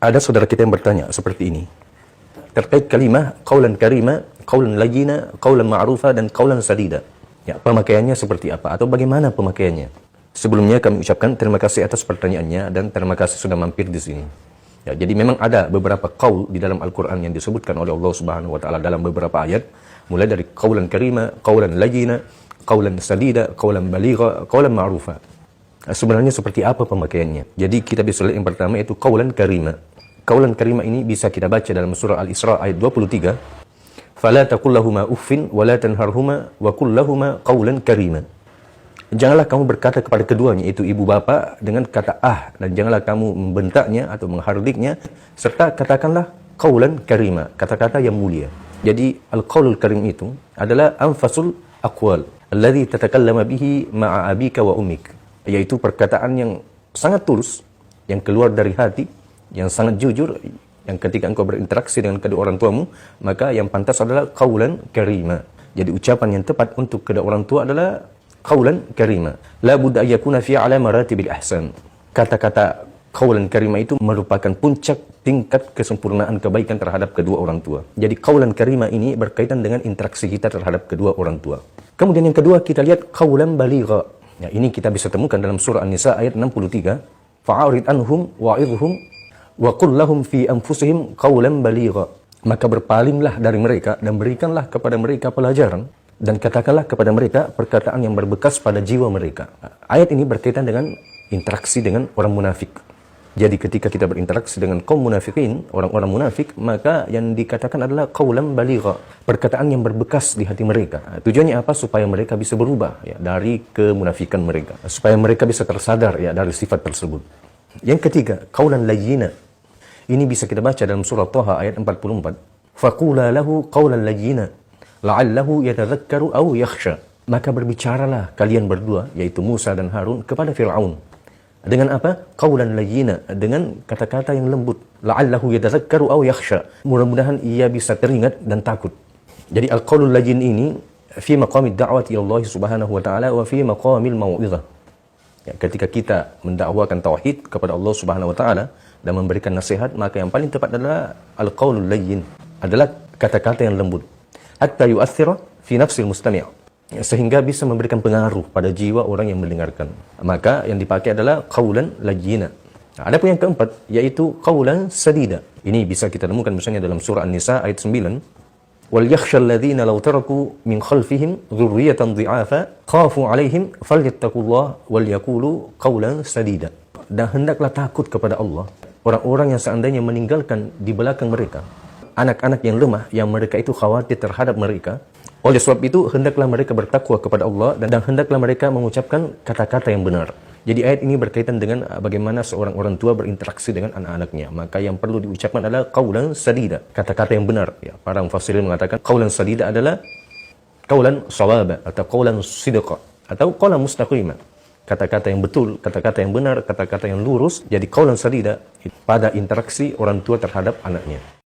Ada saudara kita yang bertanya seperti ini terkait kalimah qaulan karima, qaulan layyina, qaulan ma'rufa dan qaulan sadida. Ya, pemakaiannya seperti apa atau bagaimana pemakaiannya? Sebelumnya kami ucapkan terima kasih atas pertanyaannya dan terima kasih sudah mampir di sini. Ya, jadi memang ada beberapa qaul di dalam Al-Qur'an yang disebutkan oleh Allah Subhanahu wa taala dalam beberapa ayat, mulai dari qaulan karima, qaulan layyina, qaulan sadida, qaulan baligha, qaulan ma'rufa. Sebenarnya seperti apa pemakaiannya? Jadi kita bisa lihat yang pertama itu qaulan karima. Qaulan karima ini bisa kita baca dalam surah Al-Isra ayat 23. Fala taqul lahuma uffin wa la tanharhuma wa qul lahuma qaulan karima. Janganlah kamu berkata kepada keduanya, itu ibu bapa, dengan kata dan janganlah kamu membentaknya atau menghardiknya, serta katakanlah qaulan karima, kata-kata yang mulia. Jadi al-qaulul karim itu adalah anfasul aqwal alladhi tatakallama bihi ma'a abika wa ummik, yaitu perkataan yang sangat tulus, yang keluar dari hati, yang sangat jujur, yang ketika engkau berinteraksi dengan kedua orang tuamu, maka yang pantas adalah qaulan karima. Jadi ucapan yang tepat untuk kedua orang tua adalah qaulan karima. La budda ayyakuna fi ala maratibil ihsan. Kata-kata qaulan karima itu merupakan puncak tingkat kesempurnaan kebaikan terhadap kedua orang tua. Jadi qaulan karima ini berkaitan dengan interaksi kita terhadap kedua orang tua. Kemudian yang kedua kita lihat qaulan baligha. Ya, ini kita bisa temukan dalam surah An-Nisa ayat 63. Fa'arid anhum wa'idhum wa qul lahum fi anfusihim qaulan baligha. Maka berpalinglah dari mereka dan berikanlah kepada mereka pelajaran dan katakanlah kepada mereka perkataan yang berbekas pada jiwa mereka. Ayat ini berkaitan dengan interaksi dengan orang munafik. Jadi ketika kita berinteraksi dengan kaum munafikin, orang-orang munafik, maka yang dikatakan adalah qaulan baligha, perkataan yang berbekas di hati mereka. Tujuannya apa? Supaya mereka bisa berubah ya dari kemunafikan mereka, supaya mereka bisa tersadar ya dari sifat tersebut. Yang ketiga, qaulan layyina. Ini bisa kita baca dalam surah Thaha ayat 44. Faqula lahu qaulan layyina la'allahu yatadhakkaru aw yakhsha. Maka berbicaralah kalian berdua, yaitu Musa dan Harun, kepada Fir'aun. Dengan apa? Qaulan layyina, dengan kata-kata yang lembut. La'allahu yatadhakkaru aw yakhsha. Mudah-mudahan ia bisa teringat dan takut. Jadi al-qaulul layyin ini fi maqamid da'wati Allah Subhanahu wa taala wa fi maqamil mau'izah. Ya, ketika kita mendakwakan tauhid kepada Allah Subhanahu wa taala dan memberikan nasihat, maka yang paling tepat adalah al-qaulul layyin, adalah kata-kata yang lembut. Hatta yu'athira fi nafsil mustami', sehingga bisa memberikan pengaruh pada jiwa orang yang mendengarkan. Maka yang dipakai adalah qaulan layyina. Ada pun yang keempat, yaitu qaulan sadida. Ini bisa kita temukan misalnya dalam surah An-Nisa ayat 9. Wal yakhshal ladzina law taraku min khalfihim dzurriyyatan dhi'afa khafu 'alaihim falyattaqullaha wal yaqulu qaulan sadida. Dan hendaklah takut kepada Allah orang-orang yang seandainya meninggalkan di belakang mereka anak-anak yang lemah, yang mereka itu khawatir terhadap mereka. Oleh sebab itu, hendaklah mereka bertakwa kepada Allah dan hendaklah mereka mengucapkan kata-kata yang benar. Jadi ayat ini berkaitan dengan bagaimana seorang orang tua berinteraksi dengan anak-anaknya. Maka yang perlu diucapkan adalah qaulan sadida, kata-kata yang benar. Ya, para mufassirin mengatakan qaulan sadida adalah qaulan shawaba atau qaulan sidqa atau qaulan mustaqima. Kata-kata yang betul, kata-kata yang benar, kata-kata yang lurus. Jadi qaulan sadida pada interaksi orang tua terhadap anaknya.